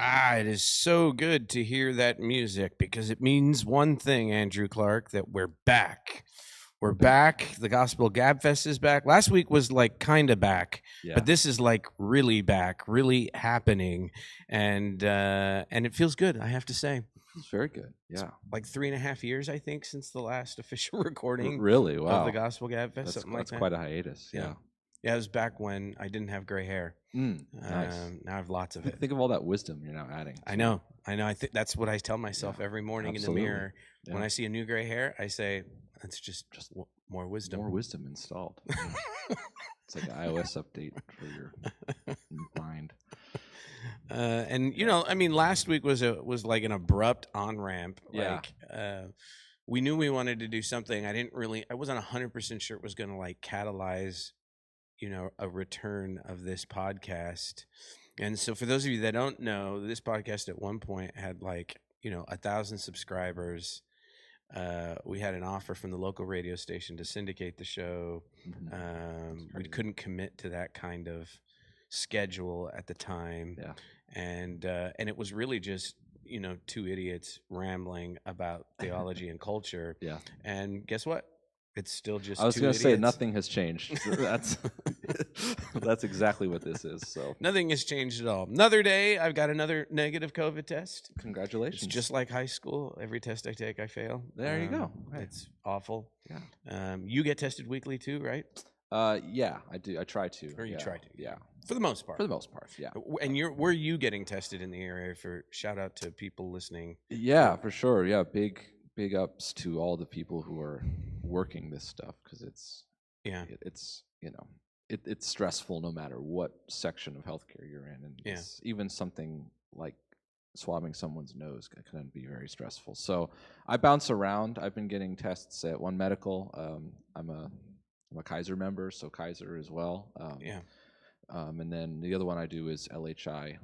It is so good to hear that music because it means one thing, Andrew Clark, that we're back. We're back. The Gospel Gabfest is back. Last week was like kind of back, Yeah. but this is like really back, really happening, and it feels good. I have to say, It's very good. Yeah. like 3.5 years, I think, since the last official recording Really? of Wow. the Gospel Gabfest. That's Something like that. quite a hiatus. Yeah. Yeah, it was back when I didn't have gray hair. Nice. Now I have lots of it. Think of all that wisdom you're now adding. I know. I think that's what I tell myself every morning absolutely. in the mirror. Yeah. When I see a new gray hair, I say, "It's just more wisdom." More wisdom installed. It's like an iOS update for your mind. And you know, I mean, last week was like an abrupt on ramp. Yeah. Like, we knew we wanted to do something. I wasn't 100% sure it was going to like catalyze, you know, a return of this podcast. And so for those of you that don't know, this podcast at one point had like, you know, 1,000 subscribers. We had an offer from the local radio station to syndicate the show. We couldn't commit to that kind of schedule at the time. Yeah. And it was really just, you know, two idiots rambling about theology and culture. Yeah. And guess what? It's still just I was going to say nothing has changed. That's exactly what this is. So nothing has changed at all. Another day, I've got another negative COVID test. Congratulations. It's just like high school. Every test I take, I fail. There you go. Right. It's awful. Yeah. You get tested weekly too, right? Yeah, I do. I try to. Or you try to. Yeah. For the most part. For the most part, yeah. And were you getting tested in the area? For shout out to people listening. Yeah, for sure. Yeah, big ups to all the people who are working this stuff, because it's you know, it's stressful no matter what section of healthcare you're in, and it's even something like swabbing someone's nose can be very stressful. So I bounce around. I've been getting tests at One Medical. I'm a Kaiser member, so Kaiser as well. And then the other one I do is LHI.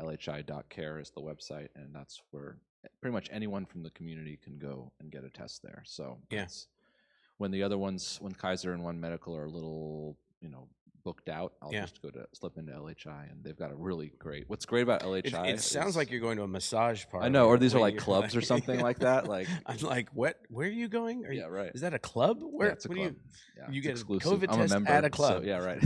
LHI.care is the website, and that's where pretty much anyone from the community can go and get a test there. So when the other ones, when Kaiser and One Medical are a little, you know, booked out, I'll just slip into LHI, and they've got a really great. What's great about LHI? It sounds like you're going to a massage party. I know, or these are like clubs or something like that. Like I'm like, what? Where are you going? Right. Is that a club? Where? Yeah, it's a club. You get exclusive. a COVID I'm test a member, at a club. So, yeah, right.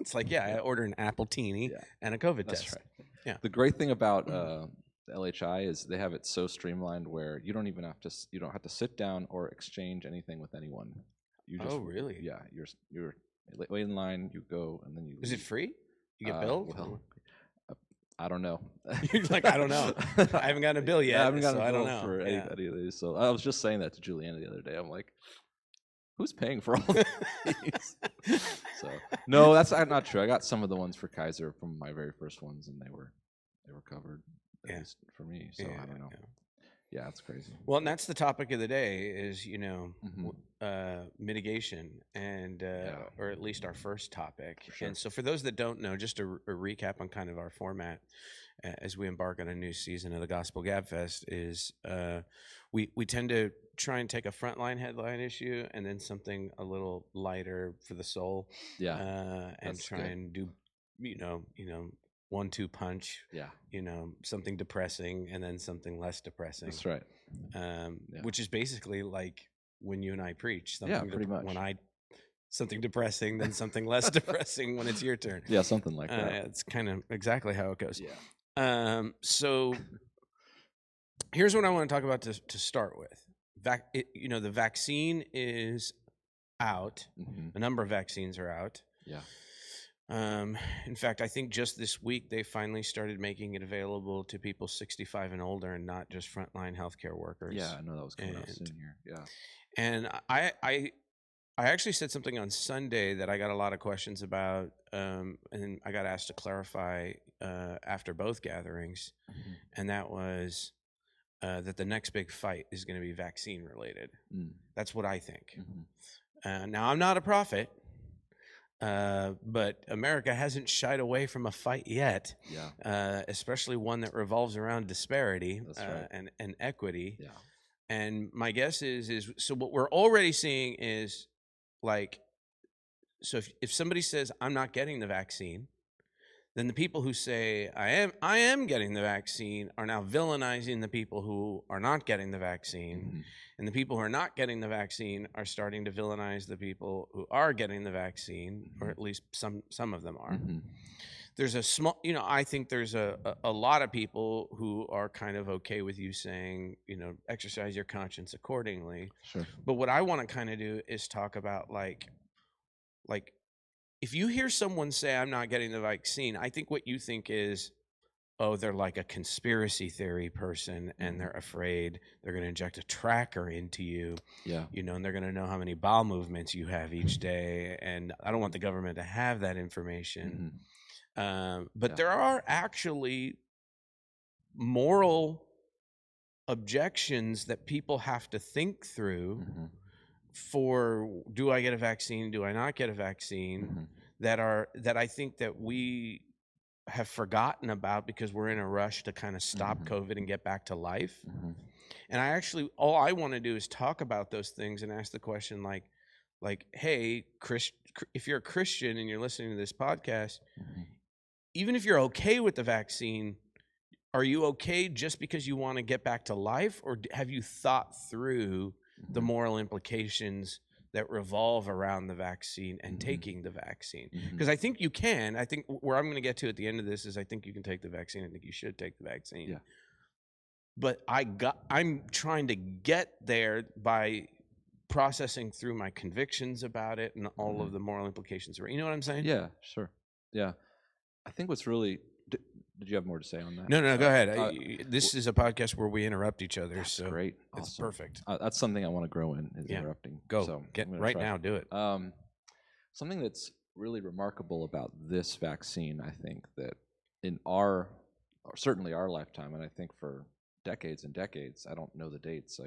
It's like, I order an appletini and a COVID That's test. Right. Yeah. The great thing about the LHI is they have it so streamlined where you don't have to sit down or exchange anything with anyone. You just, really? Yeah, you're wait in line. You go and then you. Is it free? You get billed? Well, I don't know. You're like, I don't know. I haven't gotten a bill yet. I haven't gotten a bill for any of these. So I was just saying that to Juliana the other day. I'm like, who's paying for all these? So no, that's not true. I got some of the ones for Kaiser from my very first ones, and they were covered, at least for me. So I don't know. Yeah, it's crazy. Well, and that's the topic of the day is, you know, mitigation and or at least our first topic. Sure. And so for those that don't know, just a recap on kind of our format as we embark on a new season of the Gospel Gabfest is we tend to try and take a frontline headline issue and then something a little lighter for the soul. And try and do, you know, 1-2 punch. You know, something depressing and then something less depressing. That's right. Which is basically like when you and I preach. Pretty much. Something depressing, then something less depressing when it's your turn. Yeah, something like that. It's kind of exactly how it goes. So here's what I want to talk about to start with. You know, the vaccine is out. A number of vaccines are out. In fact, I think just this week they finally started making it available to people 65 and older, and not just frontline healthcare workers. Yeah, I know that was coming out soon here. Yeah, and I actually said something on Sunday that I got a lot of questions about, and I got asked to clarify after both gatherings, and that was that the next big fight is going to be vaccine related. That's what I think. Now, I'm not a prophet. But America hasn't shied away from a fight yet, especially one that revolves around disparity and equity. And my guess is so what we're already seeing is like, so if somebody says, I'm not getting the vaccine, then the people who say I am getting the vaccine are now villainizing the people who are not getting the vaccine, and the people who are not getting the vaccine are starting to villainize the people who are getting the vaccine, or at least some of them are. There's a small, I think there's a lot of people who are kind of okay with you saying, exercise your conscience accordingly. Sure. But what I want to kind of do is talk about like if you hear someone say, I'm not getting the vaccine, I think what you think is, oh, they're like a conspiracy theory person and they're afraid they're going to inject a tracker into you. Yeah. And they're going to know how many bowel movements you have each day. And I don't want the government to have that information. But there are actually moral objections that people have to think through for, do I get a vaccine? Do I not get a vaccine? That I think that we have forgotten about because we're in a rush to kind of stop COVID and get back to life. And all I want to do is talk about those things and ask the question like, hey, if you're a Christian and you're listening to this podcast, even if you're okay with the vaccine, are you okay just because you want to get back to life? Or have you thought through the moral implications that revolve around the vaccine and taking the vaccine? Because I think you can. I think where I'm going to get to at the end of this is I think you can take the vaccine. I think you should take the vaccine. Yeah. But I'm trying to get there by processing through my convictions about it and all of the moral implications. You know what I'm saying? Yeah, sure. Yeah. I think what's really... Did you have more to say on that? No, go ahead. This is a podcast where we interrupt each other. That's so great. It's Awesome. Perfect. That's something I want to grow in, is interrupting. Go. So Get right now. Do it. Something that's really remarkable about this vaccine, I think, that in certainly our lifetime, and I think for decades and decades, I don't know the dates,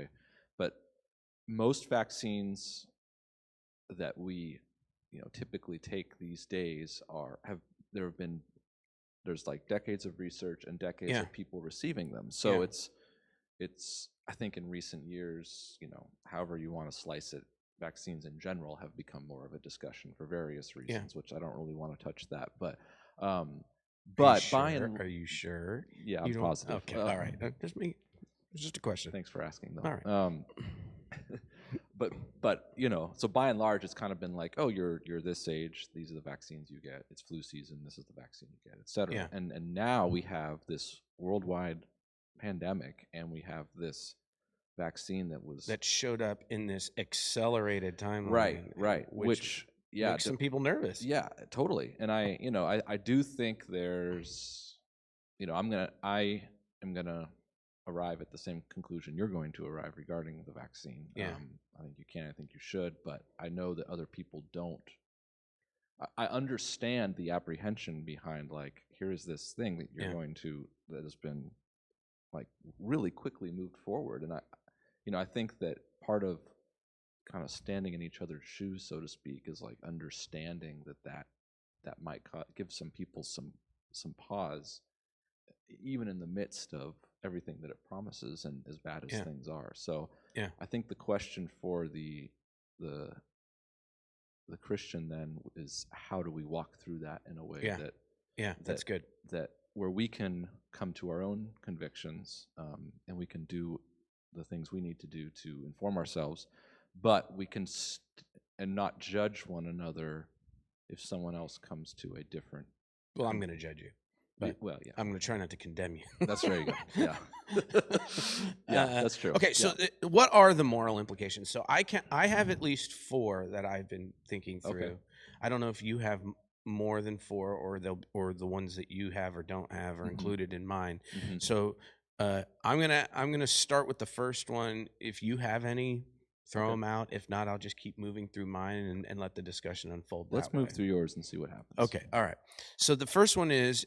but most vaccines that we typically take these days there's like decades of research and decades of people receiving them. So it's I think in recent years, however you want to slice it, vaccines in general have become more of a discussion for various reasons, which I don't really want to touch that. But are you sure? Yeah, I'm positive. Okay, all right. It's just a question. Thanks for asking, though. All right. But so by and large, it's kind of been like, oh, you're this age, these are the vaccines you get. It's flu season, this is the vaccine you get, et cetera. Yeah. And now we have this worldwide pandemic, and we have this vaccine that showed up in this accelerated timeline. Right. Which makes some people nervous. Yeah, totally. And I do think there's, I am gonna arrive at the same conclusion you're going to arrive regarding the vaccine. I think you can, I think you should, but I know that other people don't. I understand the apprehension behind, like, here is this thing that you're that has been like really quickly moved forward. And I think that part of kind of standing in each other's shoes, so to speak, is like understanding that might give some people some pause, even in the midst of everything that it promises and as bad as things are. So I think the question for the Christian then is, how do we walk through that in a way that's good, that where we can come to our own convictions, and we can do the things we need to do to inform ourselves, but we can and not judge one another if someone else comes to a different... Well, I'm going to judge you. But I'm going to try not to condemn you. That's very good. Yeah. That's true. Okay, so what are the moral implications? So I have at least 4 that I've been thinking through. Okay. I don't know if you have more than 4, or the ones that you have or don't have are included in mine. So I'm gonna start with the first one. If you have any, throw them out. If not, I'll just keep moving through mine and let the discussion unfold. Let's move through yours and see what happens. Okay, all right. So the first one is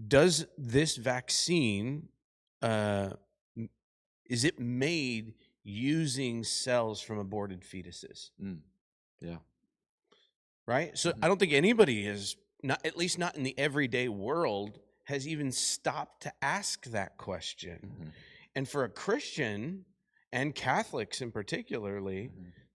does this vaccine, is it made using cells from aborted fetuses? Yeah. Right? So I don't think anybody is, not at least not in the everyday world, has even stopped to ask that question. And for a Christian, and Catholics in particularly,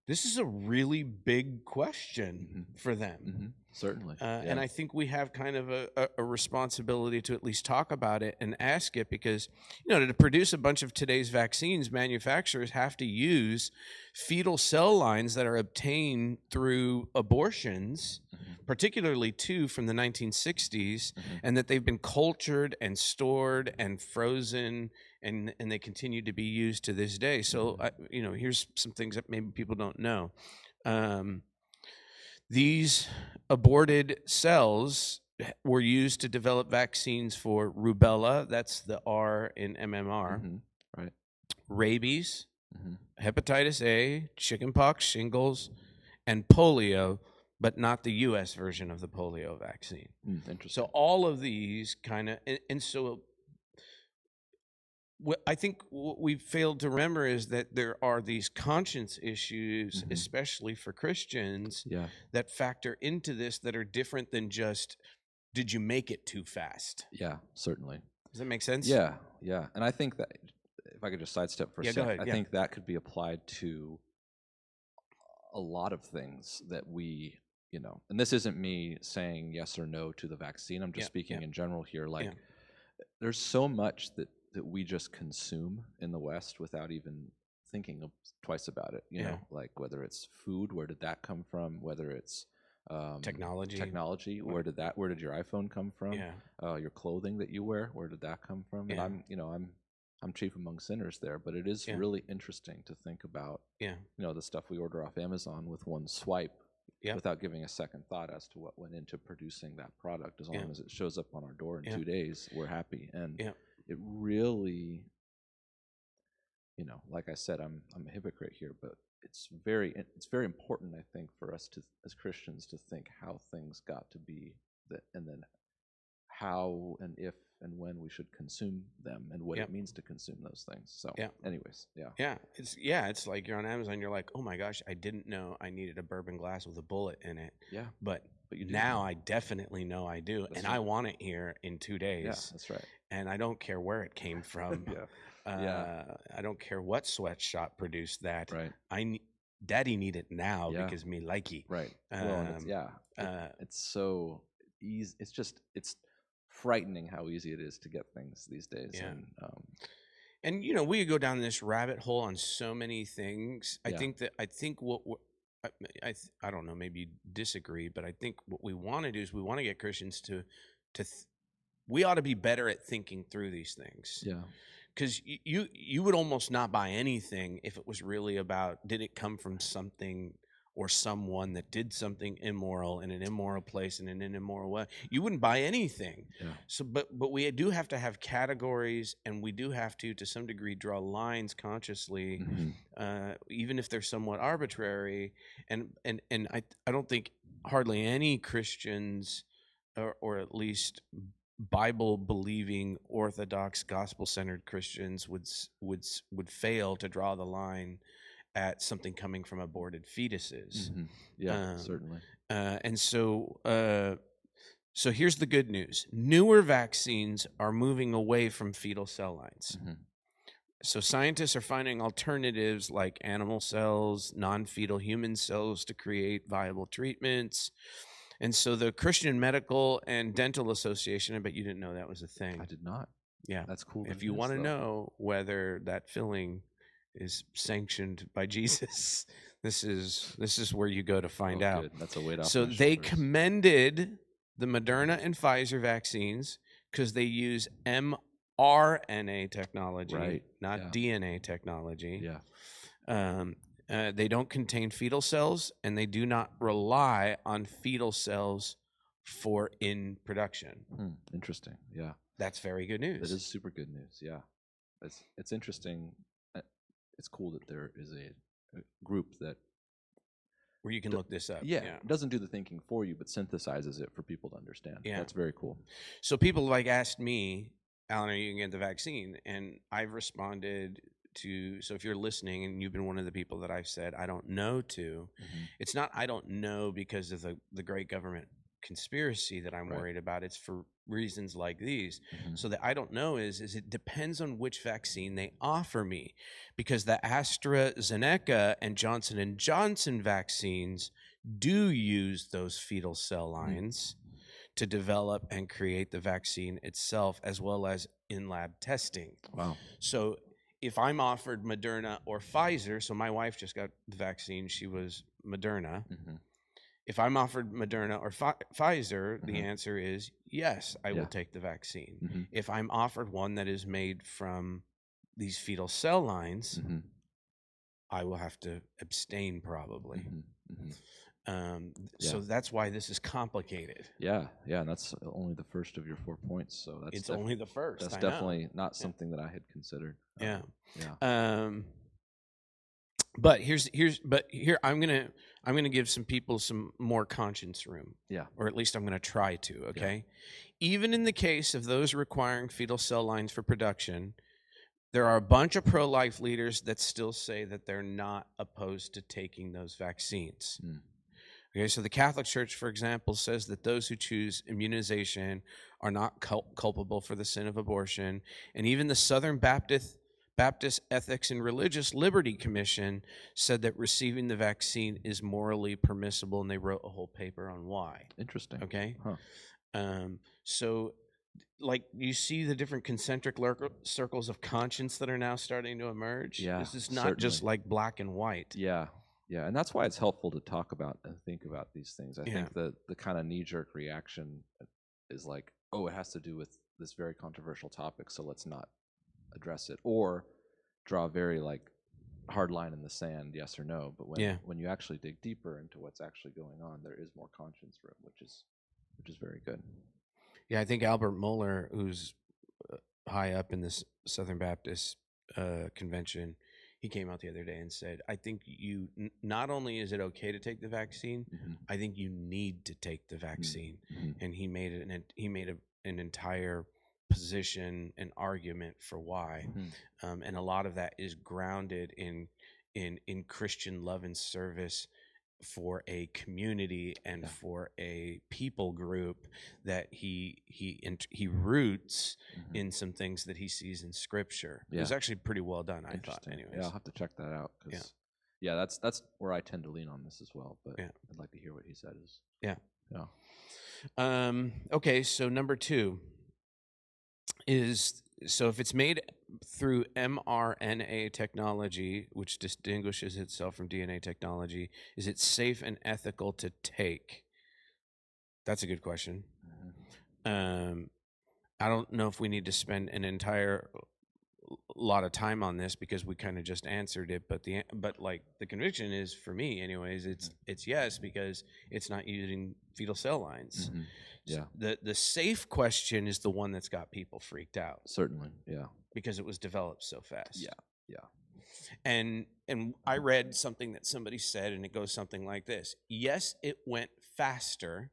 this is a really big question for them. Certainly. And I think we have kind of a responsibility to at least talk about it and ask it, because, to produce a bunch of today's vaccines, manufacturers have to use fetal cell lines that are obtained through abortions, particularly two from the 1960s, and that they've been cultured and stored and frozen, and they continue to be used to this day. So, here's some things that maybe people don't know. These aborted cells were used to develop vaccines for rubella, that's the R in MMR, right? Rabies, hepatitis A, chickenpox, shingles, and polio, but not the U.S. version of the polio vaccine. Interesting. So all of these kind of, and so I think what we've failed to remember is that there are these conscience issues, especially for Christians, that factor into this, that are different than just, did you make it too fast? Yeah, certainly. Does that make sense? Yeah. And I think that, if I could just sidestep for a second, I think that could be applied to a lot of things that we, and this isn't me saying yes or no to the vaccine. I'm just speaking in general here. Like, there's so much that we just consume in the West without even thinking twice about it. You know, like whether it's food, where did that come from? Whether it's technology, where did your iPhone come from? Your clothing that you wear, where did that come from? And I'm chief among sinners there, but it is really interesting to think about, the stuff we order off Amazon with one swipe, without giving a second thought as to what went into producing that product. As long as it shows up on our door in 2 days, we're happy. And it really, like I said, I'm a hypocrite here, but it's very important, I think, for us to, as Christians, to think how things got to be, and then how and if and when we should consume them, and what it means to consume those things. So, anyways, it's like you're on Amazon, you're like, oh my gosh, I didn't know I needed a bourbon glass with a bullet in it. But you now I definitely know I do, and I want it here in 2 days. Yeah, that's right. And I don't care where it came from. I don't care what sweatshop produced that. Right. Daddy need it now because me likey. Right. It's so easy. It's frightening how easy it is to get things these days. And we could go down this rabbit hole on so many things. I think what I don't know, maybe you disagree, but I think what we want to do is we want to get Christians we ought to be better at thinking through these things. Because you would almost not buy anything if it was really about, did it come from something or someone that did something immoral in an immoral place in an immoral way. You wouldn't buy anything. So, but we do have to have categories, and we do have to some degree, draw lines consciously, even if they're somewhat arbitrary. And I don't think hardly any Christians, or at least Bible-believing, Orthodox, gospel-centered Christians would fail to draw the line at something coming from aborted fetuses. Certainly. And so here's the good news. Newer vaccines are moving away from fetal cell lines. So scientists are finding alternatives like animal cells, non-fetal human cells, to create viable treatments. And so the Christian Medical and Dental Association, I bet you didn't know that was a thing. I did not. Yeah. That's cool. If you want to know whether that filling is sanctioned by Jesus, this is where you go to find out. Good. That's a weight off. So they commended the Moderna and Pfizer vaccines because they use mRNA technology, not DNA technology. They don't contain fetal cells, and they do not rely on fetal cells for in production. Interesting. Yeah. That's very good news. That is super good news. Yeah. It's interesting. It's cool that there is a group that where you can look this up. Doesn't do the thinking for you, but synthesizes it for people to understand. That's very cool. So people like asked me, Alan, are you going to get the vaccine? And I've responded to, so if you're listening and you've been one of the people that I've said I don't know to, it's not I don't know because of the great government conspiracy that I'm worried about. It's for reasons like these. So that I don't know is it depends on which vaccine they offer me, because the AstraZeneca and Johnson & Johnson vaccines do use those fetal cell lines to develop and create the vaccine itself, as well as in lab testing. Wow. So if I'm offered Moderna or Pfizer, so my wife just got the vaccine, she was Moderna. If I'm offered Moderna or Pfizer, the answer is yes, I will take the vaccine. If I'm offered one that is made from these fetal cell lines, I will have to abstain probably. So that's why this is complicated. Yeah, and that's only the first of your 4 points. So that's only the first. That's definitely not something that I had considered. Yeah. But here I'm gonna give some people some more conscience room. Yeah. Or at least I'm gonna try to. Okay. Yeah. Even in the case of those requiring fetal cell lines for production, there are a bunch of pro-life leaders that still say that they're not opposed to taking those vaccines. Okay, so the Catholic Church, for example, says that those who choose immunization are not culpable for the sin of abortion. And even the Southern Baptist Ethics and Religious Liberty Commission said that receiving the vaccine is morally permissible, and they wrote a whole paper on why. Interesting. Okay? So, like, you see the different concentric circles of conscience that are now starting to emerge? Yeah, this is not just like black and white. Yeah, and that's why it's helpful to talk about and think about these things. I think the kind of knee-jerk reaction is like, oh, it has to do with this very controversial topic, so let's not address it, or draw a very like hard line in the sand, yes or no. But when you actually dig deeper into what's actually going on, there is more conscience room, which is very good. Yeah, I think Albert Mohler, who's high up in this Southern Baptist convention, he came out the other day and said, I think you not only is it okay to take the vaccine, I think you need to take the vaccine. And he made an entire position and argument for why. And a lot of that is grounded in Christian love and service for a community and for a people group that he roots in some things that he sees in Scripture. It was actually pretty well done, I thought. Anyways, I'll have to check that out. That's where I tend to lean on this as well. But I'd like to hear what he says. Okay, so number 2 is, so if it's made through mRNA technology, which distinguishes itself from DNA technology, is it safe and ethical to take? That's a good question. I don't know if we need to spend an entire lot of time on this because we kind of just answered it, but like the conviction is, for me anyways, it's yes, because it's not using fetal cell lines. Yeah. The safe question is the one that's got people freaked out. Certainly. Yeah. Because it was developed so fast. Yeah. And I read something that somebody said, and it goes something like this: yes, it went faster,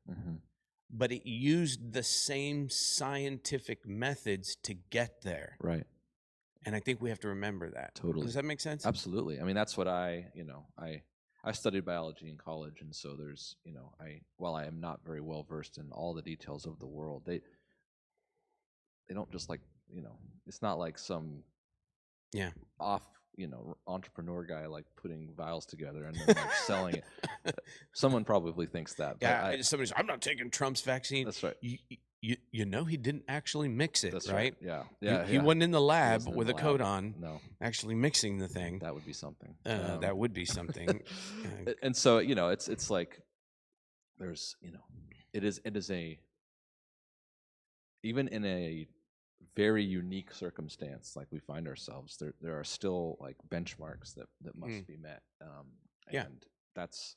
but it used the same scientific methods to get there. Right. And I think we have to remember that. Totally. Does that make sense? Absolutely. I mean, that's what I studied biology in college, and so there's, while I am not very well versed in all the details of the world, they don't just like, it's not like some off, entrepreneur guy like putting vials together and then like selling it. Someone probably thinks that. Yeah, somebody's, I'm not taking Trump's vaccine. That's right. You know he didn't actually mix it, That's right? Yeah. He wasn't in the lab with a coat on. No. Actually mixing the thing. That would be something. That would be something. And so, it's like there's, it is a, even in a very unique circumstance like we find ourselves, there are still like benchmarks that must be met. And that's,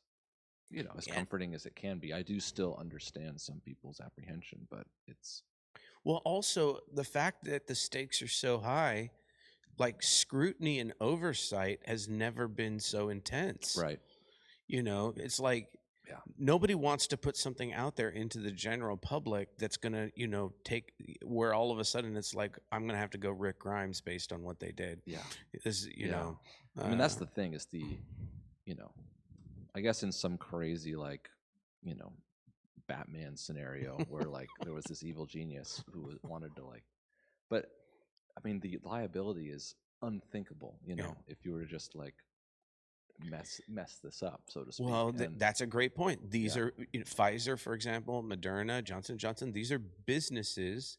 as comforting as it can be. I do still understand some people's apprehension, but it's... Well, also the fact that the stakes are so high, like scrutiny and oversight has never been so intense. Right. It's like nobody wants to put something out there into the general public that's going to, take where all of a sudden it's like, I'm going to have to go Rick Grimes based on what they did. Yeah. know. I mean, that's the thing is the, I guess in some crazy, like, Batman scenario where like there was this evil genius who wanted to like, but I mean, the liability is unthinkable, if you were to just like mess this up, so to speak. Well, that's a great point. These are Pfizer, for example, Moderna, Johnson & Johnson. These are businesses.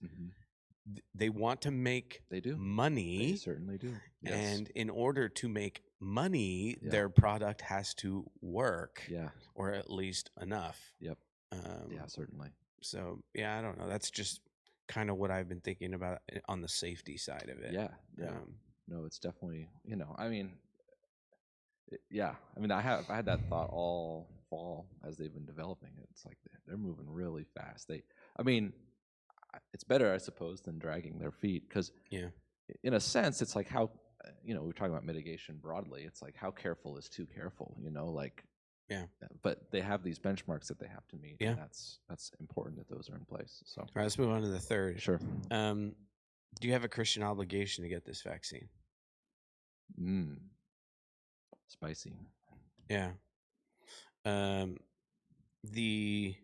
They want to make money. They certainly do. Yes. And in order to make money, their product has to work. Yeah. Or at least enough. Yep. Yeah, certainly. So, I don't know. That's just kind of what I've been thinking about on the safety side of it. Yeah. Yeah. No, it's definitely, I mean, I had that thought all fall as they've been developing it. It's like they're moving really fast. It's better, I suppose, than dragging their feet, because in a sense, it's like how, we're talking about mitigation broadly. It's like, how careful is too careful, but they have these benchmarks that they have to meet. And that's important that those are in place. So, all right, let's move on to the third. Sure. Do you have a Christian obligation to get this vaccine? Spicy. Yeah. The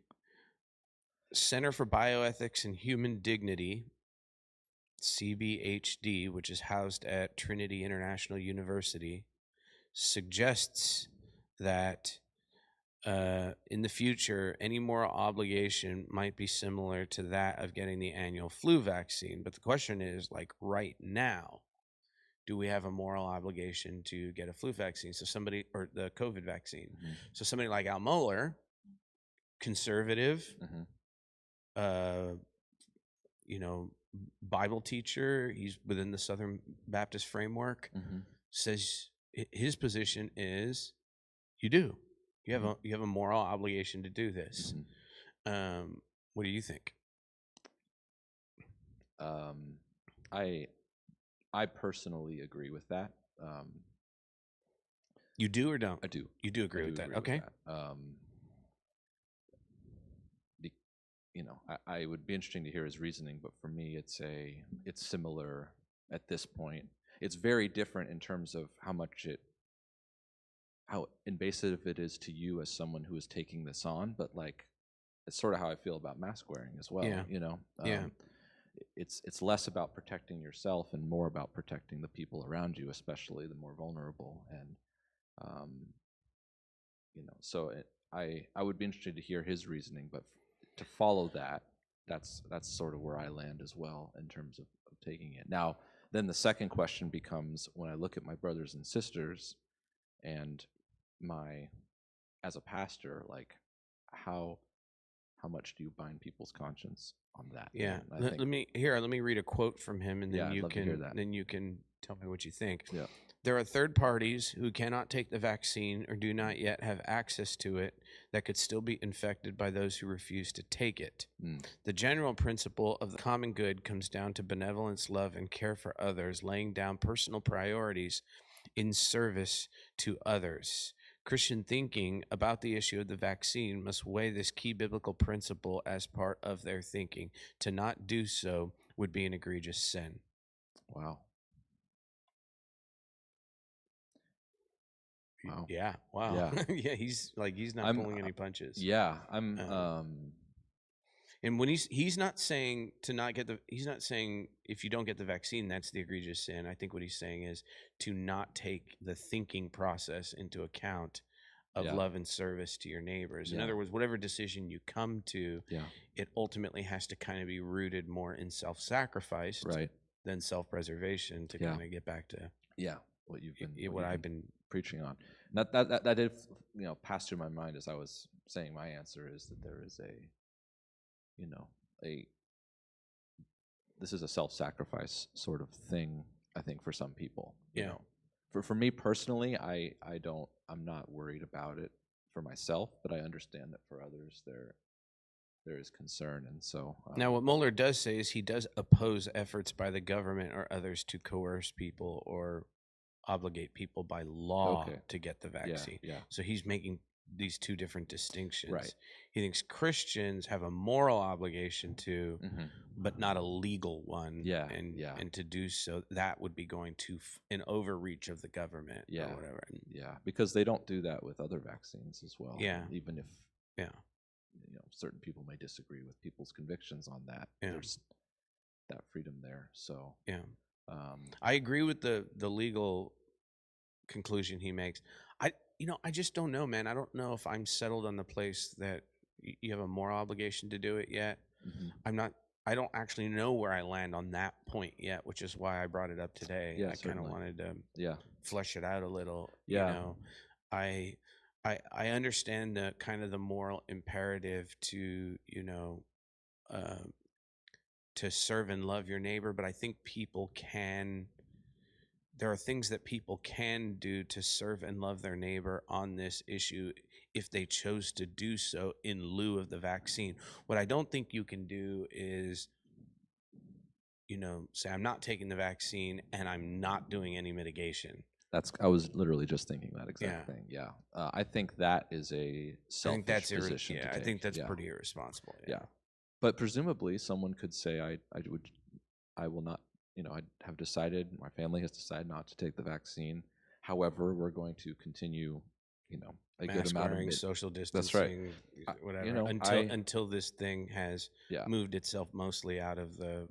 Center for Bioethics and Human Dignity, CBHD, which is housed at Trinity International University, suggests that in the future, any moral obligation might be similar to that of getting the annual flu vaccine. But the question is, like, right now, do we have a moral obligation to get a flu vaccine? So somebody, or the COVID vaccine. So somebody like Al Mohler, conservative, Bible teacher, he's within the Southern Baptist framework, says his position is you do. You have a moral obligation to do this. What do you think? I personally agree with that. You do or don't? I do. You do agree with that? Okay. I would be interesting to hear his reasoning, but for me, it's similar at this point. It's very different in terms of how invasive it is to you as someone who is taking this on, but like, it's sort of how I feel about mask wearing as well. It's less about protecting yourself and more about protecting the people around you, especially the more vulnerable. And so I would be interested to hear his reasoning, but to follow that's sort of where I land as well in terms of taking it. Now, then the second question becomes, when I look at my brothers and sisters and as a pastor, like, how much do you bind people's conscience on that? Yeah. Let me read a quote from him, and then you can tell me what you think. Yeah. There are third parties who cannot take the vaccine or do not yet have access to it that could still be infected by those who refuse to take it. The general principle of the common good comes down to benevolence, love, and care for others, laying down personal priorities in service to others. Christian thinking about the issue of the vaccine must weigh this key biblical principle as part of their thinking. To not do so would be an egregious sin. Wow. Yeah. Wow. Yeah. He's not pulling any punches. Yeah. And when he's not saying he's not saying if you don't get the vaccine, that's the egregious sin. I think what he's saying is to not take the thinking process into account of love and service to your neighbors. In other words, whatever decision you come to, it ultimately has to kind of be rooted more in self-sacrifice than self-preservation to kind of get back to what I've been preaching on. That did pass through my mind as I was saying my answer, is that there is this is a self-sacrifice sort of thing, I think, for some people. For me personally, I'm not worried about it for myself, but I understand that for others there is concern. And so now what Mohler does say is he does oppose efforts by the government or others to coerce people or obligate people by law to get the vaccine. So he's making these two different distinctions. He thinks Christians have a moral obligation to, but not a legal one. And to do so, that would be going to an overreach of the government or whatever. Because they don't do that with other vaccines as well. Even if certain people may disagree with people's convictions on that. There's that freedom there. So I agree with the legal conclusion he makes. I just don't know, man. I don't know if I'm settled on the place that you have a moral obligation to do it yet. I'm not. I don't actually know where I land on that point yet, which is why I brought it up today. Yeah, I kind of wanted to flesh it out a little. Yeah. You know, I understand the kind of the moral imperative to to serve and love your neighbor, but I think there are things that people can do to serve and love their neighbor on this issue if they chose to do so in lieu of the vaccine. What I don't think you can do is, say I'm not taking the vaccine and I'm not doing any mitigation. I was literally just thinking that exact thing. Yeah. I think that is a selfish position to take. I think that's pretty irresponsible. Yeah. But presumably someone could say, I will not, I have decided, my family has decided not to take the vaccine. However, we're going to continue, a good amount of social distancing, whatever, until this thing has moved itself mostly out of the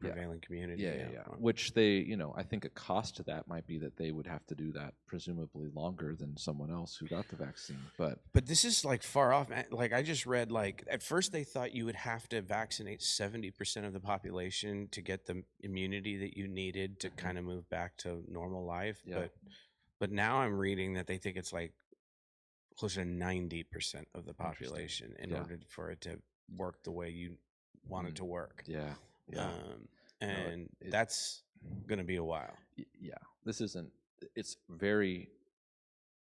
prevailing community. Yeah. Which they, I think a cost to that might be that they would have to do that presumably longer than someone else who got the vaccine. But this is like far off. Like I just read, like at first they thought you would have to vaccinate 70% of the population to get the immunity that you needed to kind of move back to normal life. Yeah. But now I'm reading that they think it's like closer to 90% of the population in order for it to work the way you want it to work. Yeah. That's going to be a while. Yeah. It's very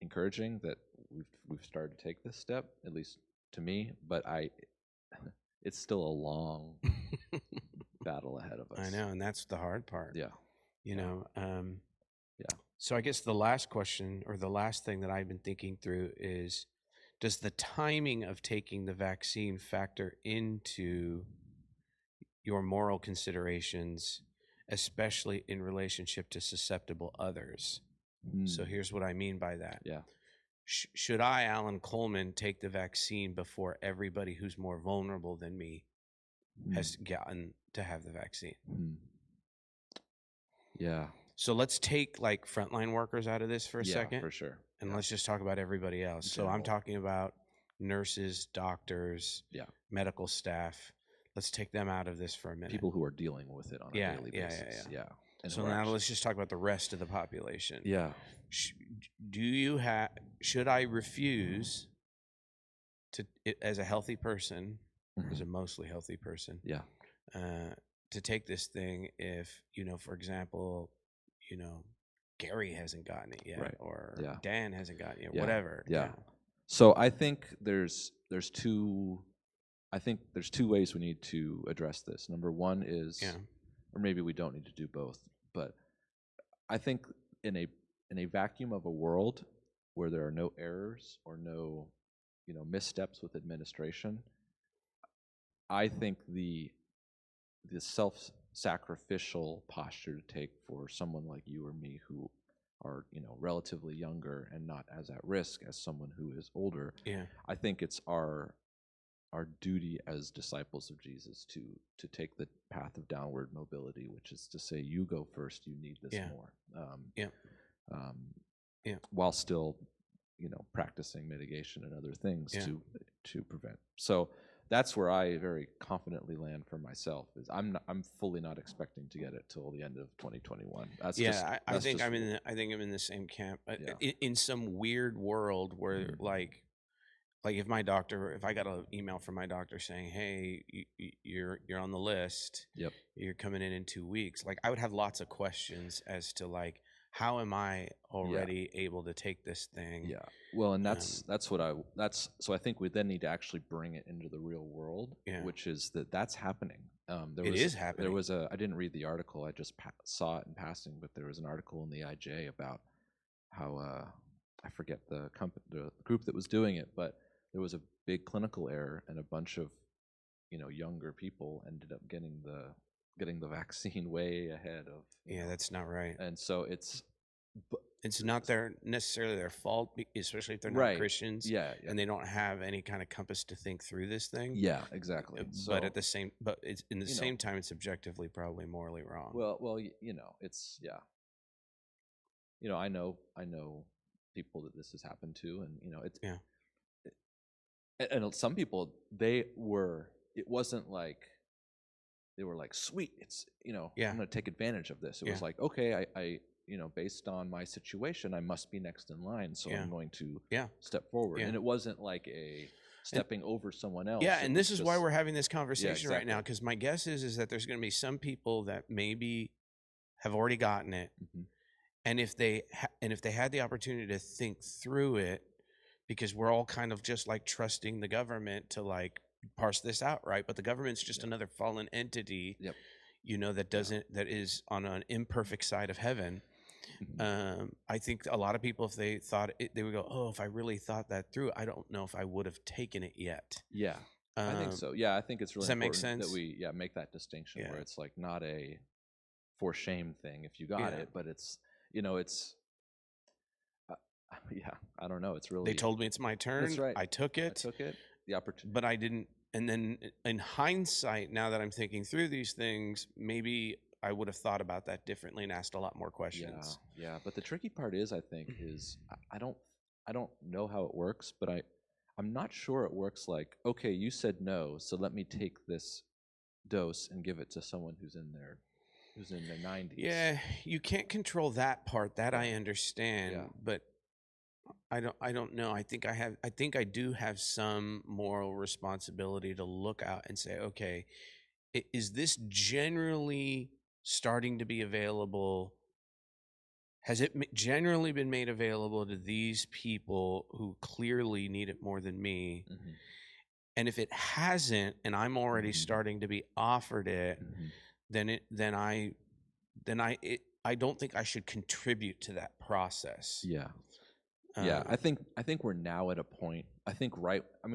encouraging that we've started to take this step, at least to me, but it's still a long battle ahead of us. I know, and that's the hard part. Yeah. So I guess the last question, or the last thing that I've been thinking through is, does the timing of taking the vaccine factor into your moral considerations, especially in relationship to susceptible others? So here's what I mean by that. Yeah. Should I, Alan Coleman, take the vaccine before everybody who's more vulnerable than me has gotten to have the vaccine? Yeah. So let's take like frontline workers out of this for a second. For sure. And let's just talk about everybody else. So I'm talking about nurses, doctors, medical staff. Let's take them out of this for a minute. People who are dealing with it on a daily basis. Yeah. So now let's just talk about the rest of the population. Yeah. Should I refuse to, as a healthy person, as a mostly healthy person, to take this thing if, for example, Gary hasn't gotten it yet, or Dan hasn't gotten it yet, whatever. Yeah. So I think there's two ways we need to address this. Number one is, or maybe we don't need to do both, but I think in a vacuum of a world where there are no errors or no, missteps with administration, I think the self-sacrificial posture to take for someone like you or me who are, relatively younger and not as at risk as someone who is older, I think it's our duty as disciples of Jesus to take the path of downward mobility, which is to say, you go first, you need this more. While still, practicing mitigation and other things to prevent. So that's where I very confidently land for myself. Is I'm fully not expecting to get it till the end of 2021. I think I'm in the same camp. In some weird world where like if I got an email from my doctor saying, hey, you're on the list, you're coming in 2 weeks, like I would have lots of questions as to like, how am I already able to take this thing? Yeah. Well, and so I think we then need to actually bring it into the real world, which is that's happening. It is happening. I didn't read the article, I just saw it in passing, but there was an article in the IJ about how, I forget the group that was doing it, but there was a big clinical error and a bunch of, younger people ended up getting the vaccine way ahead of. That's not right. And so it's not necessarily their fault, especially if they're not Christians. Yeah. And they don't have any kind of compass to think through this thing. Yeah, exactly. But it's in the same time, it's objectively probably morally wrong. Well, it's I know people that this has happened to, and it's and some people it wasn't like they were like, sweet, it's I'm going to take advantage of this. It was like, okay, I based on my situation, I must be next in line, so I'm going to step forward. And it wasn't like a stepping over someone else. Yeah, and this is why we're having this conversation right now, because my guess is that there's going to be some people that maybe have already gotten it, and if they had the opportunity to think through it, because we're all kind of just like trusting the government to like parse this out, right? But the government's just another fallen entity, that is on an imperfect side of heaven. I think a lot of people, if they thought it, they would go, oh, if I really thought that through, I don't know if I would have taken it yet. Yeah, I think so. Yeah, I think it's really important make sense? that we make that distinction where it's like not a for shame thing if you got it, but it's it's I don't know. It's really, they told me it's my turn. That's right. I took it. The opportunity, but I didn't. And then in hindsight, now that I'm thinking through these things, maybe I would have thought about that differently and asked a lot more questions. Yeah. But the tricky part is, I think, is I don't know how it works, but I'm not sure it works like, okay, you said no, so let me take this dose and give it to someone who's in their 90s. Yeah, you can't control that part. That I understand, but I don't know. I think I do have some moral responsibility to look out and say, okay, is this generally starting to be available? Has it generally been made available to these people who clearly need it more than me? And if it hasn't, and I'm already starting to be offered it, then I don't think I should contribute to that process. Yeah, I think we're now at a point. I think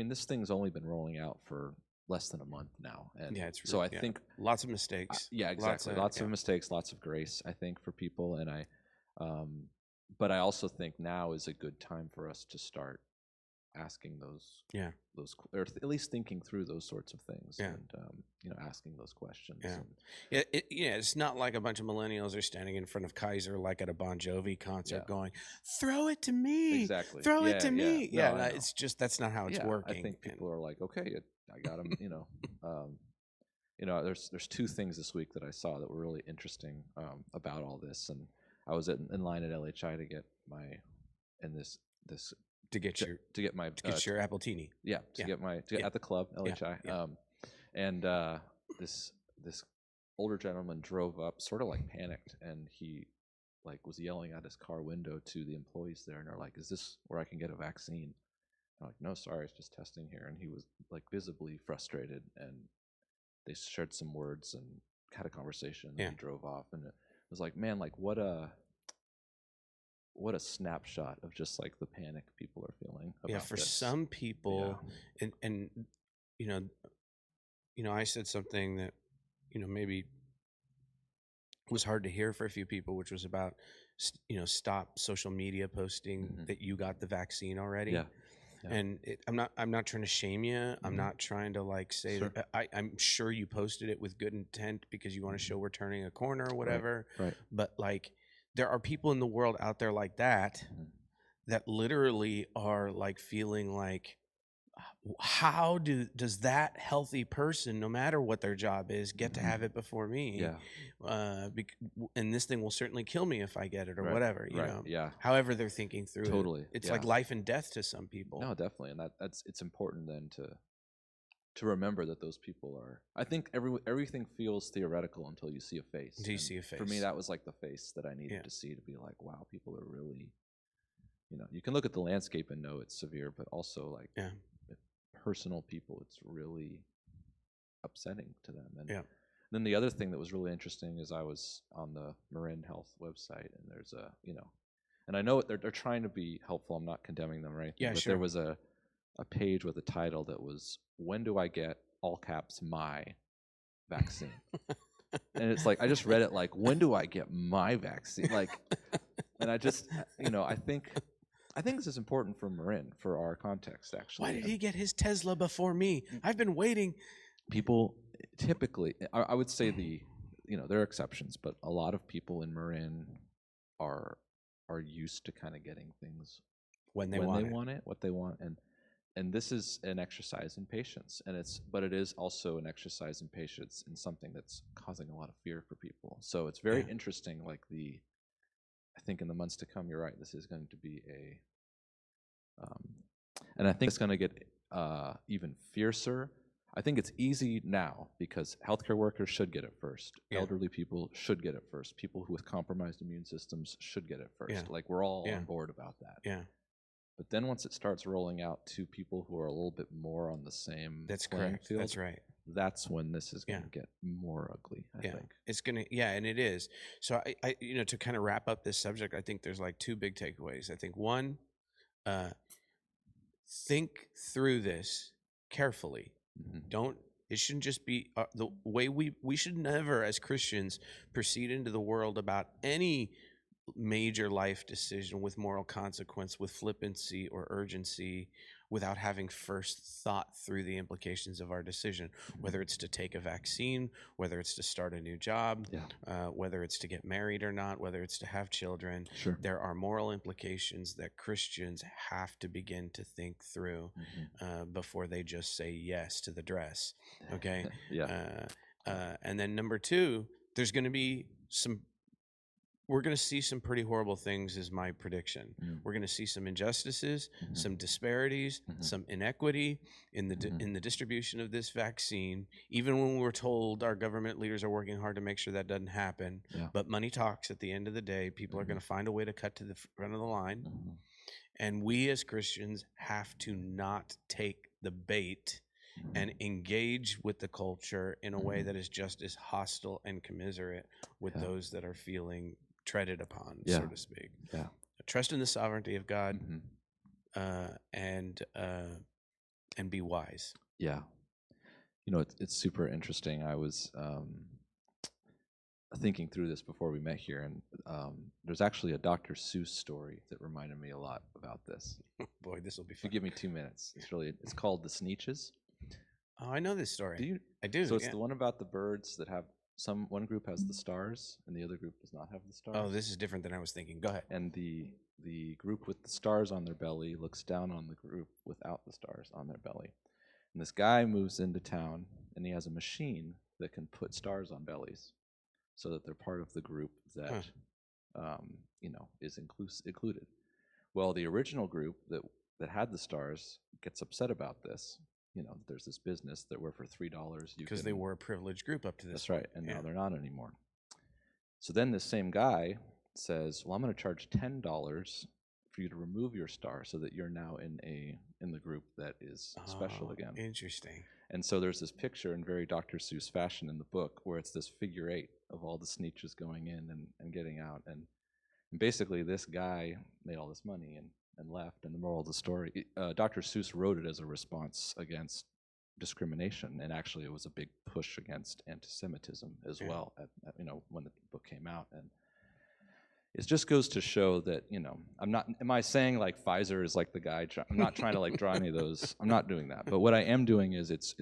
this thing's only been rolling out for less than a month now, and so I think lots of mistakes. Exactly. Lots of mistakes, lots of grace, I think, for people, and but I also think now is a good time for us to start asking those, or at least thinking through those sorts of things, and asking those questions. It's not like a bunch of millennials are standing in front of Kaiser like at a Bon Jovi concert going, "Throw it to me, exactly, throw it to me." No, it's just that's not how it's working. I think people are like, okay, I got them. There's two things this week that I saw that were really interesting about all this, and I was in line at LHI to get my to get your Appletini. At the club, LHI. And this older gentleman drove up, sort of like panicked, and he like was yelling out his car window to the employees there, and they're like, "Is this where I can get a vaccine?" I'm like, "No, sorry, it's just testing here." And he was like visibly frustrated, and they shared some words and had a conversation, and he drove off, and it was like, man, like what a snapshot of just like the panic people are feeling about for this. Some people, and I said something that maybe was hard to hear for a few people, which was about stop social media posting that you got the vaccine already. And I'm not trying to shame you. I'm not trying to like say that I'm sure you posted it with good intent because you want to show we're turning a corner or whatever. Right. But like there are people in the world out there like that that literally are like feeling like, how does that healthy person, no matter what their job is, get to have it before me? And this thing will certainly kill me if I get it or whatever, you know. However they're thinking through it. It's like life and death to some people. No, definitely. And it's important then to remember that those people are, I think everything feels theoretical until you see a face. Until you see a face. For me, that was like the face that I needed to see to be like, wow, people are really, you can look at the landscape and know it's severe, but also like personal people, it's really upsetting to them. And then the other thing that was really interesting is I was on the Marin Health website, and there's and I know they're trying to be helpful. I'm not condemning them or anything, but there was a page with a title that was, "When do I get," all caps, "my vaccine?" And it's like, I just read it like, when do I get my vaccine? Like, and I just, I think this is important for Marin, for our context, actually. Why did he get his Tesla before me? I've been waiting. People typically, I would say there are exceptions, but a lot of people in Marin are are used to kind of getting things when they want it, what they want, and this is an exercise in patience, but it is also an exercise in patience in something that's causing a lot of fear for people. So it's very interesting. Like I think in the months to come, you're right. This is going to be and I think it's going to get even fiercer. I think it's easy now because healthcare workers should get it first. Elderly people should get it first. People with compromised immune systems should get it first. Like we're all on board about that. Yeah. But then once it starts rolling out to people who are a little bit more on the same playing field, that's right. That's when this is going to get more ugly, I think. It's going to, and it is. So I to kind of wrap up this subject, I think there's like two big takeaways. I think one, think through this carefully. It shouldn't just be the way we should never as Christians proceed into the world about any major life decision with moral consequence, with flippancy or urgency, without having first thought through the implications of our decision, whether it's to take a vaccine, whether it's to start a new job, whether it's to get married or not, whether it's to have children. Sure. There are moral implications that Christians have to begin to think through before they just say yes to the dress. Okay. And then number two, we're going to see some pretty horrible things is my prediction. We're going to see some injustices, some disparities, some inequity in the distribution of this vaccine, even when we're told our government leaders are working hard to make sure that doesn't happen. But money talks at the end of the day. People are going to find a way to cut to the front of the line. And we as Christians have to not take the bait and engage with the culture in a way that is just as hostile and commiserate with those that are feeling treaded upon, so to speak. Trust in the sovereignty of God, and be wise. It's super interesting. I was thinking through this before we met here, and there's actually a Dr. Seuss story that reminded me a lot about this. Boy, this will be fun. If you give me 2 minutes, it's called The Sneetches. Oh, I know this story. Do you? I do. So it's the one about the birds that have one group has the stars and the other group does not have the stars. Oh, this is different than I was thinking. Go ahead. And the group with the stars on their belly looks down on the group without the stars on their belly. And this guy moves into town and he has a machine that can put stars on bellies, so that they're part of the group that is included. Well, the original group that had the stars gets upset about this. There's this business that were for $3. Because they were a privileged group up to this That's point. right, and now they're not anymore. So then this same guy says, well, I'm going to charge $10 for you to remove your star so that you're now in the group that is special again. Interesting. And so there's this picture in very Dr. Seuss fashion in the book where it's this figure 8 of all the Sneetches going in and getting out. And basically this guy made all this money and left. And the moral of the story, Dr. Seuss wrote it as a response against discrimination. And actually it was a big push against anti-Semitism as well when the book came out. And it just goes to show that, am I saying like Pfizer is like the guy? I'm not trying to like draw any of those. I'm not doing that. But what I am doing is it's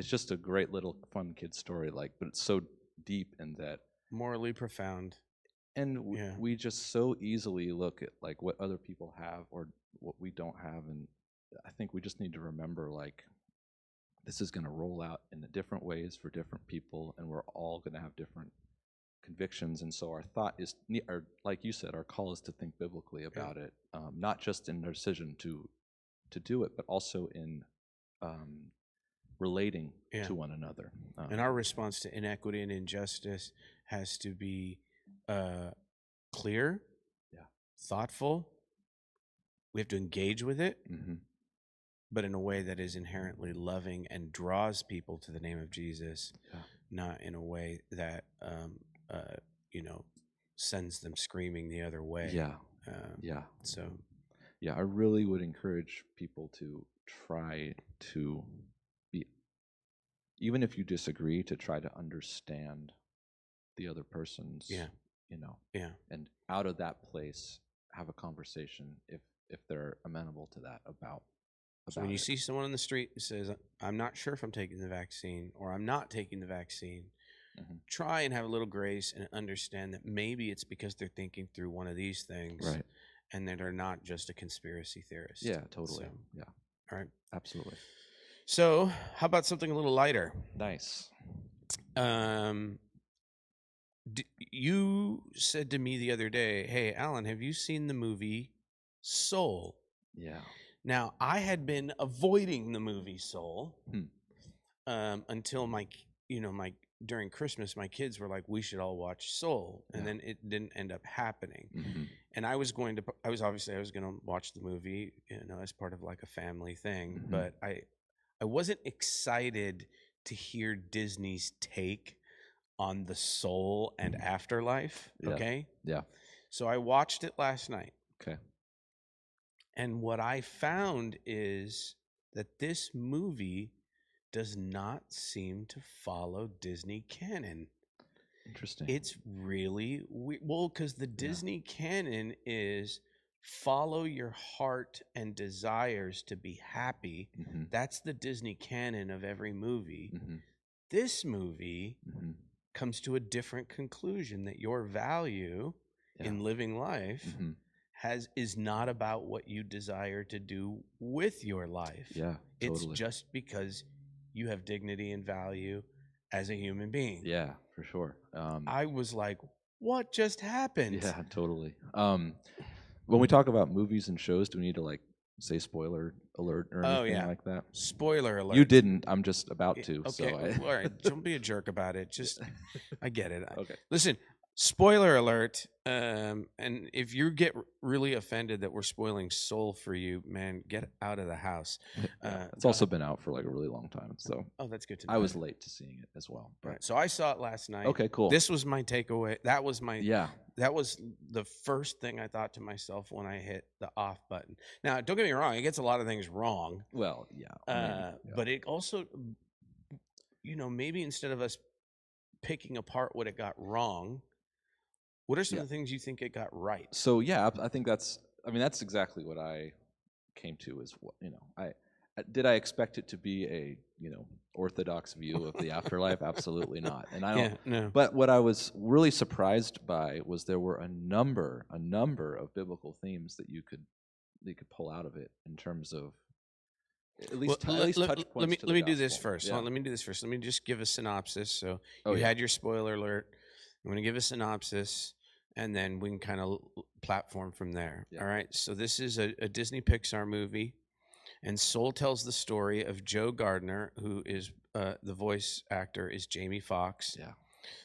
just a great little fun kid story, but it's so deep in that. Morally profound. And we just so easily look at like what other people have or what we don't have. And I think we just need to remember this is going to roll out in different ways for different people. And we're all going to have different convictions, and so our thought is, like you said, our call is to think biblically about it, not just in our decision to do it, but also in relating to one another. And our response to inequity and injustice has to be clear, thoughtful. We have to engage with it, but in a way that is inherently loving and draws people to the name of Jesus, not in a way that sends them screaming the other way. I really would encourage people to try to be, even if you disagree, to try to understand the other person's, and out of that place, have a conversation if they're amenable to that about so when you see someone on the street who says, I'm not sure if I'm taking the vaccine or I'm not taking the vaccine, try and have a little grace and understand that maybe it's because they're thinking through one of these things, right, and that they're not just a conspiracy theorist. Yeah, totally. So, Yeah, all right. absolutely. So, how about something a little lighter? Nice. You said to me the other day, "Hey, Alan, have you seen the movie Soul?" Yeah. Now, I had been avoiding the movie Soul until my during Christmas, my kids were like, "We should all watch Soul," and then it didn't end up happening. And I was going to watch the movie, as part of like a family thing, but I wasn't excited to hear Disney's take on the soul and afterlife. Okay. Yeah. So I watched it last night. Okay. And what I found is that this movie does not seem to follow Disney canon. Interesting. It's really weird. Well, because the Disney canon is follow your heart and desires to be happy. That's the Disney canon of every movie. This movie comes to a different conclusion, that your value in living life is not about what you desire to do with your life. Yeah, It's totally. just because you have dignity and value as a human being. Yeah, for sure. I was like, what just happened? Yeah, totally. When we talk about movies and shows, do we need to like say spoiler alert or anything like that? Spoiler alert. You didn't. I'm just about to. Okay. So All right. Don't be a jerk about it. Just, I get it. Okay. Listen, spoiler alert. And if you get really offended that we're spoiling Soul for you, man, get out of the house. It's also been out for like a really long time. So that's good to know. I was late to seeing it as well. But. Right. So I saw it last night. Okay, cool. This was my takeaway. That was that was the first thing I thought to myself when I hit the off button. Now, don't get me wrong, it gets a lot of things wrong. Well, but it also, maybe instead of us picking apart what it got wrong, what are some of the things you think it got right? So I think that's exactly what I came to. Is did I expect it to be a orthodox view of the afterlife? Absolutely not. And I don't. No. But what I was really surprised by was there were a number of biblical themes that you could pull out of it in terms of at least touch points. Let me do this first. Yeah. Let me do this first. Let me just give a synopsis. So you had your spoiler alert. I'm going to give a synopsis, and then we can kind of platform from there. Yeah. All right. So this is a Disney-Pixar movie. And Soul tells the story of Joe Gardner, who is the voice actor is Jamie Foxx,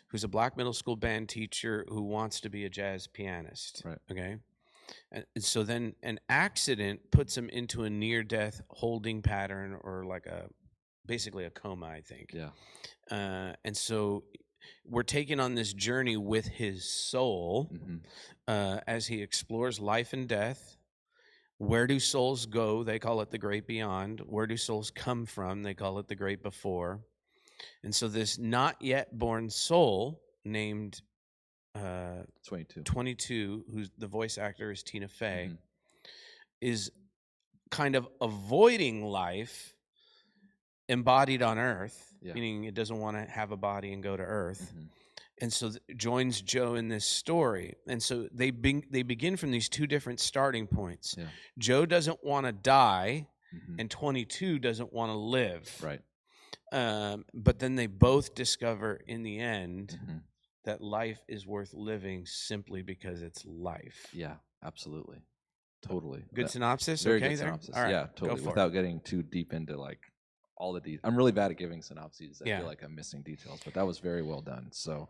who's a black middle school band teacher who wants to be a jazz pianist. Right. Okay. And so then an accident puts him into a near-death holding pattern, or like basically a coma, I think. Yeah. And so we're taken on this journey with his soul as he explores life and death. Where do souls go? They call it the great beyond. Where do souls come from? They call it the great before. And so this not yet born soul named 22, who's the voice actor is Tina Fey, is kind of avoiding life embodied on earth, meaning it doesn't want to have a body and go to earth. And so joins Joe in this story. And so they begin from these two different starting points. Yeah. Joe doesn't want to die, and 22 doesn't want to live. Right. But then they both discover in the end that life is worth living simply because it's life. Yeah, absolutely. Totally. Good synopsis? Very okay good there? synopsis. All right, yeah, totally. Without getting too deep into like all the details. I'm really bad at giving synopses. I feel like I'm missing details, but that was very well done. So,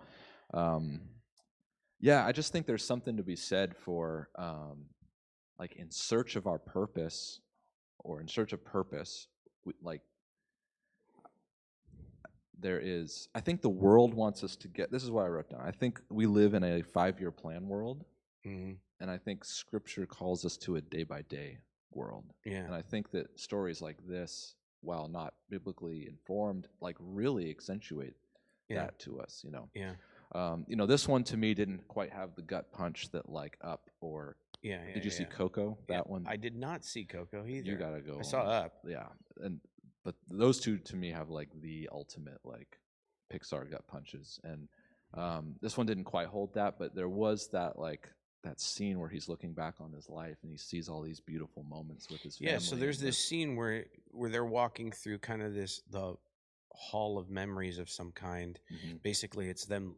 I just think there's something to be said for like in search of our purpose, or in search of purpose, there is, I think the world wants us to get, this is what I wrote down. I think we live in a 5-year plan world, and I think Scripture calls us to a day-by-day world. Yeah. And I think that stories like this, while not biblically informed, like really accentuate that to us, Yeah. This one to me didn't quite have the gut punch that like Up or did you see Coco? That one? I did not see Coco either. You gotta go. I saw Up. Yeah. But those two to me have like the ultimate like Pixar gut punches, and this one didn't quite hold that, but there was that like that scene where he's looking back on his life and he sees all these beautiful moments with his family. Yeah, so there's this scene where they're walking through kind of the hall of memories of some kind. Basically, it's them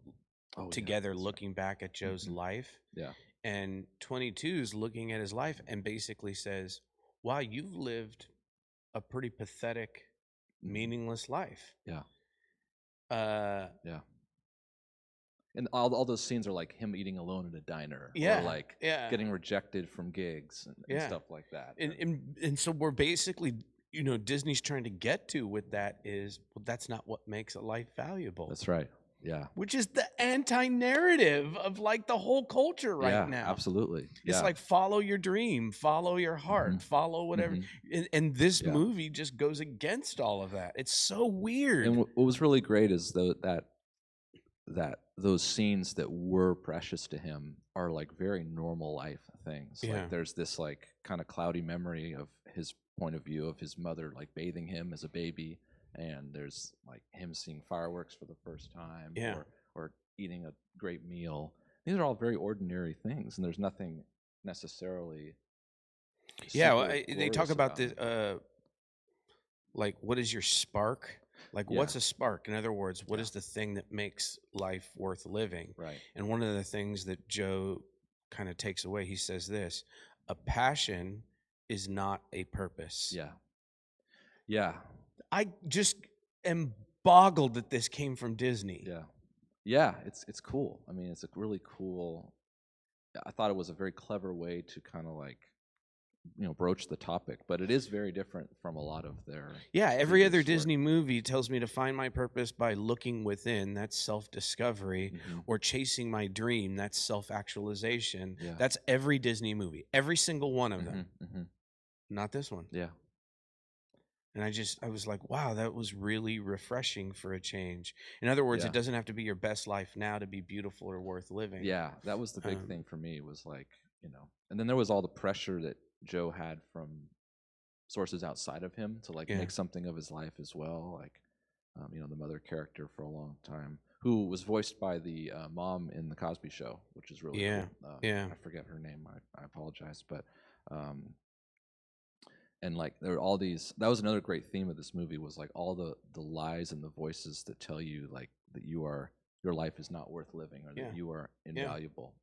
together looking back at Joe's life. Yeah. And 22's looking at his life and basically says, "Wow, you've lived a pretty pathetic, meaningless life." Yeah. Yeah. And all those scenes are like him eating alone in a diner, or like getting rejected from gigs and stuff like that. And so we're basically, Disney's trying to get to with that is, well, that's not what makes a life valuable. That's right. Yeah. Which is the anti-narrative of like the whole culture right now. Absolutely. It's like follow your dream, follow your heart, follow whatever. And this movie just goes against all of that. It's so weird. And what was really great is that those scenes that were precious to him are like very normal life things. Like there's this like kind of cloudy memory of his point of view of his mother like bathing him as a baby, and there's like him seeing fireworks for the first time, or eating a great meal. These are all very ordinary things, and there's nothing necessarily. They talk about this. Like, what is your spark? Like, what's a spark? In other words, what is the thing that makes life worth living? Right. And one of the things that Joe kind of takes away, he says this: a passion is not a purpose. Yeah. Yeah. I just am boggled that this came from Disney. Yeah. Yeah, it's cool. I mean, it's a really cool. I thought it was a very clever way to kind of like, broach the topic, but it is very different from a lot of their. Yeah, every other Disney movie tells me to find my purpose by looking within. That's self-discovery. Or chasing my dream. That's self-actualization. Yeah. That's every Disney movie. Every single one of them. Not this one. Yeah. And I was like, wow, that was really refreshing for a change. In other words, it doesn't have to be your best life now to be beautiful or worth living. Yeah, that was the big thing for me, was like, and then there was all the pressure that Joe had from sources outside of him to like make something of his life as well. Like, the mother character for a long time, who was voiced by the mom in the Cosby Show, which is really cool. I forget her name. I apologize, but and like there were all these. That was another great theme of this movie, was like all the lies and the voices that tell you like that your life is not worth living, or that you are invaluable.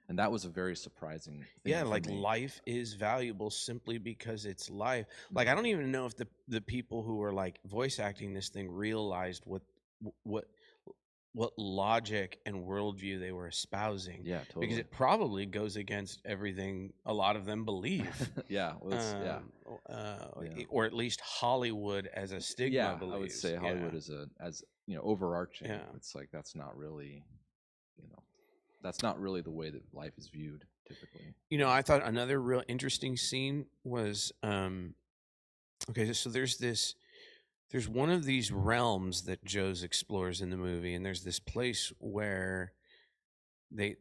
And that was a very surprising thing. Yeah, like me. Life is valuable simply because it's life. Like, I don't even know if the people who were like voice acting this thing realized what logic and worldview they were espousing. Yeah, totally. Because it probably goes against everything a lot of them believe. Or at least Hollywood as a stigma believes. I would say Hollywood is as overarching. Yeah. It's like that's not really, that's not really the way that life is viewed typically. I thought another real interesting scene was okay, so there's one of these realms that Joe's explores in the movie, and there's this place where they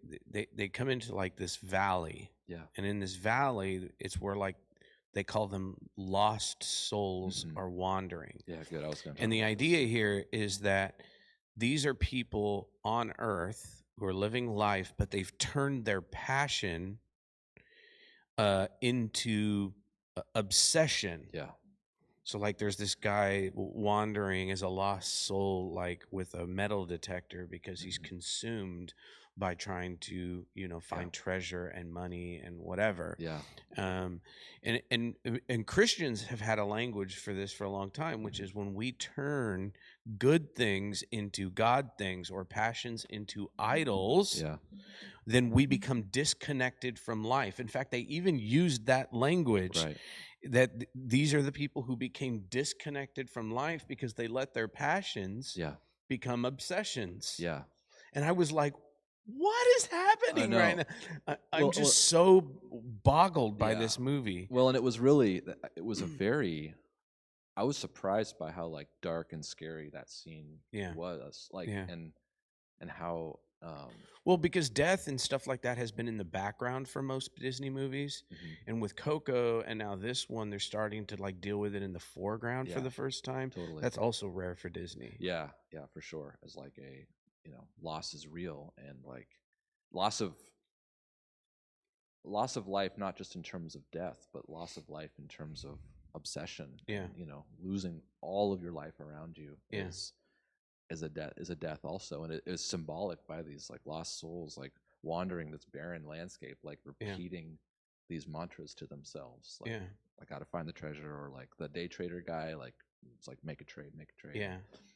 come into like this valley. Yeah. And in this valley, it's where like they call them lost souls are wandering. Yeah, good. I was going to. And the idea here is that these are people on earth who are living life, but they've turned their passion into obsession. Yeah. So like there's this guy wandering as a lost soul, like with a metal detector, because he's consumed by trying to, find treasure and money and whatever. Yeah. And Christians have had a language for this for a long time, which is when we turn good things into God things, or passions into idols, then we become disconnected from life. In fact, they even used that language. Right. That these are the people who became disconnected from life because they let their passions become obsessions. Yeah. And I was like, what is happening right now? I'm just so boggled by this movie. Well, and it was a very, I was surprised by how like dark and scary that scene was. Like, and how Well, because death and stuff like that has been in the background for most Disney movies, and with Coco and now this one, they're starting to like deal with it in the foreground for the first time. Totally. That's also rare for Disney. Yeah, for sure. As like a, loss is real, and like loss of life, not just in terms of death, but loss of life in terms of obsession. Yeah. And, losing all of your life around you is a death also, and it is symbolic by these like lost souls like wandering this barren landscape, like repeating these mantras to themselves, like I gotta find the treasure, or like the day trader guy, like it's like make a trade.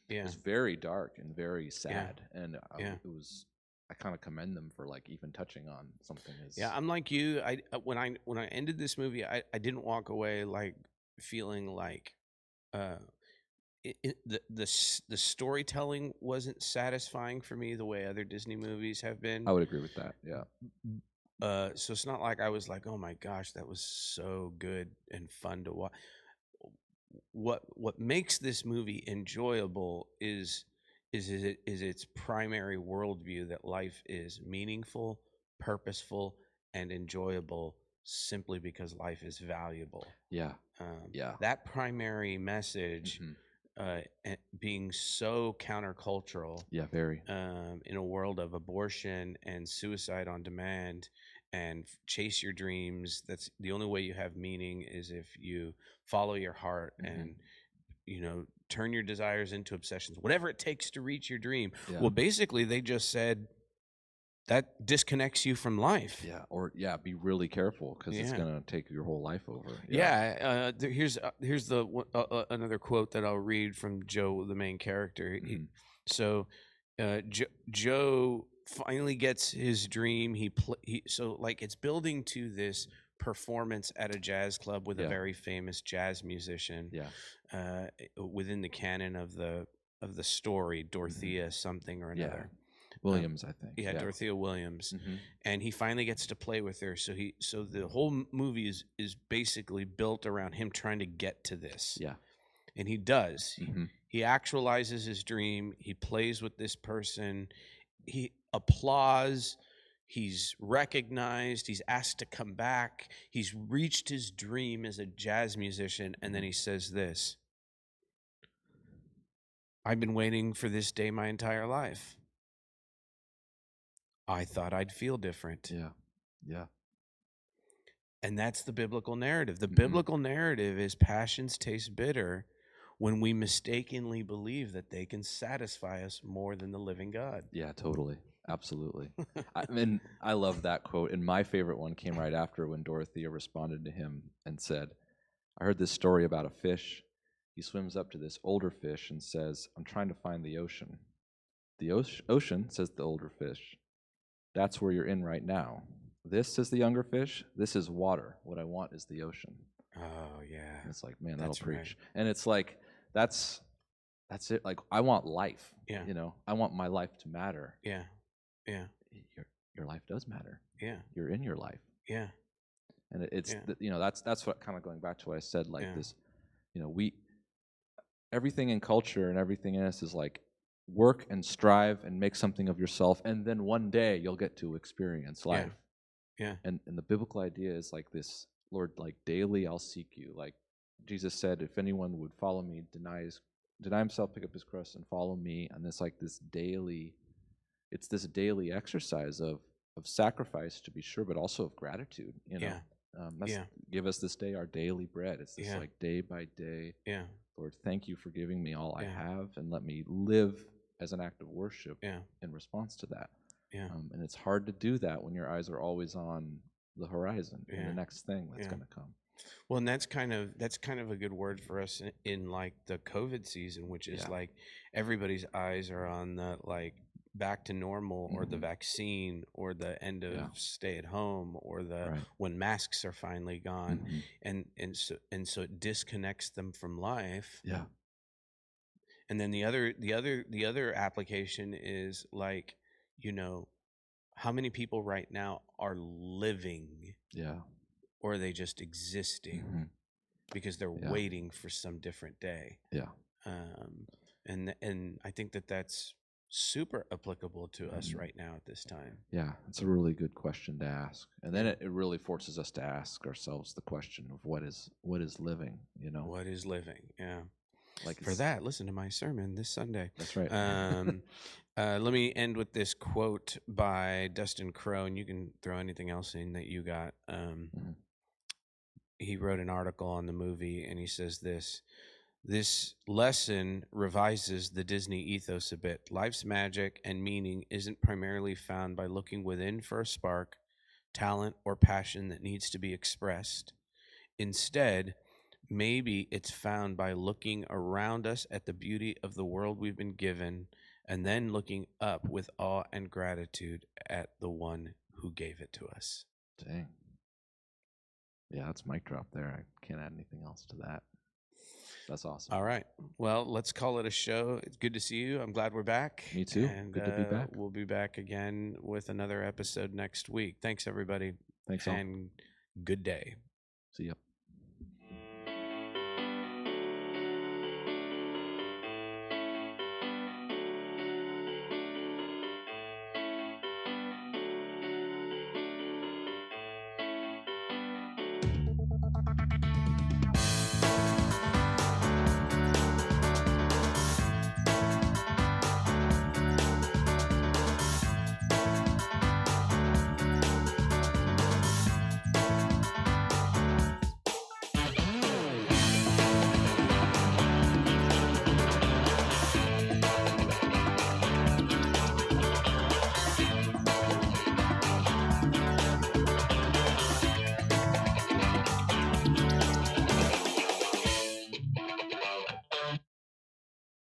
It was very dark and very sad, and I kind of commend them for like even touching on something as I'm like you. When I ended this movie, I didn't walk away like feeling like the storytelling wasn't satisfying for me the way other Disney movies have been. I would agree with that. Yeah. So it's not like I was like, oh my gosh, that was so good and fun to watch. What makes this movie enjoyable is its primary worldview that life is meaningful, purposeful, and enjoyable simply because life is valuable. Yeah. That primary message, being so countercultural. Yeah, very. In a world of abortion and suicide on demand and chase your dreams, that's the only way you have meaning is if you follow your heart and turn your desires into obsessions, whatever it takes to reach your dream. Well, basically they just said that disconnects you from life. Be really careful, because it's gonna take your whole life over. Here's another quote that I'll read from Joe, the main character. Joe finally gets his dream. So like it's building to this performance at a jazz club with a very famous jazz musician. Within the canon of the story, Dorothea something or another. Williams, I think. Dorothea Williams, and he finally gets to play with her. So the whole movie is basically built around him trying to get to this. And he does. He actualizes his dream. He plays with this person. He applause. He's recognized. He's asked to come back. He's reached his dream as a jazz musician, and then he says this: "I've been waiting for this day my entire life. I thought I'd feel different." And that's the biblical narrative. The biblical narrative is passions taste bitter when we mistakenly believe that they can satisfy us more than the living God. Yeah, totally. Absolutely. I love that quote. And my favorite one came right after, when Dorothea responded to him and said, I heard this story about a fish. He swims up to this older fish and says, I'm trying to find the ocean. The ocean, says the older fish, that's where you're in right now. This, says the younger fish, this is water. What I want is the ocean. Oh, yeah. And it's like, man, that'll preach. Right. And it's like, that's it. Like, I want life. I want my life to matter. Yeah. Your life does matter. Yeah. You're in your life. Yeah. And it's that's what, kind of going back to what I said, like this, everything in culture and everything in us is like, work and strive and make something of yourself, and then one day you'll get to experience life. And the biblical idea is like this, Lord, like daily I'll seek you. Like Jesus said, if anyone would follow me, deny himself, pick up his cross and follow me. And it's like this daily exercise of sacrifice, to be sure, but also of gratitude. Give us this day our daily bread. It's this like day by day. Lord, thank you for giving me all I have, and let me live as an act of worship in response to that. And it's hard to do that when your eyes are always on the horizon and the next thing that's going to come. Well, and that's kind of a good word for us in like the COVID season, which is like everybody's eyes are on the like back to normal, or the vaccine, or the end of stay at home, or the when masks are finally gone, and so it disconnects them from life. And then the other application is like, how many people right now are living, or are they just existing because they're waiting for some different day? And I think that's super applicable to us right now at this time. Yeah, it's a really good question to ask, and then it really forces us to ask ourselves the question of what is living. What is living? Yeah. Like for that, listen to my sermon this Sunday. That's right. Let me end with this quote by Dustin Crowe, and you can throw anything else in that you got. He wrote an article on the movie, and he says this lesson revises the Disney ethos a bit. Life's magic and meaning isn't primarily found by looking within for a spark, talent, or passion that needs to be expressed. Instead, maybe it's found by looking around us at the beauty of the world we've been given, and then looking up with awe and gratitude at the one who gave it to us. Dang. Yeah, that's mic drop there. I can't add anything else to that. That's awesome. All right. Well, let's call it a show. It's good to see you. I'm glad we're back. Me too. And, good to be back. We'll be back again with another episode next week. Thanks, everybody. Thanks, all. And good day. See ya.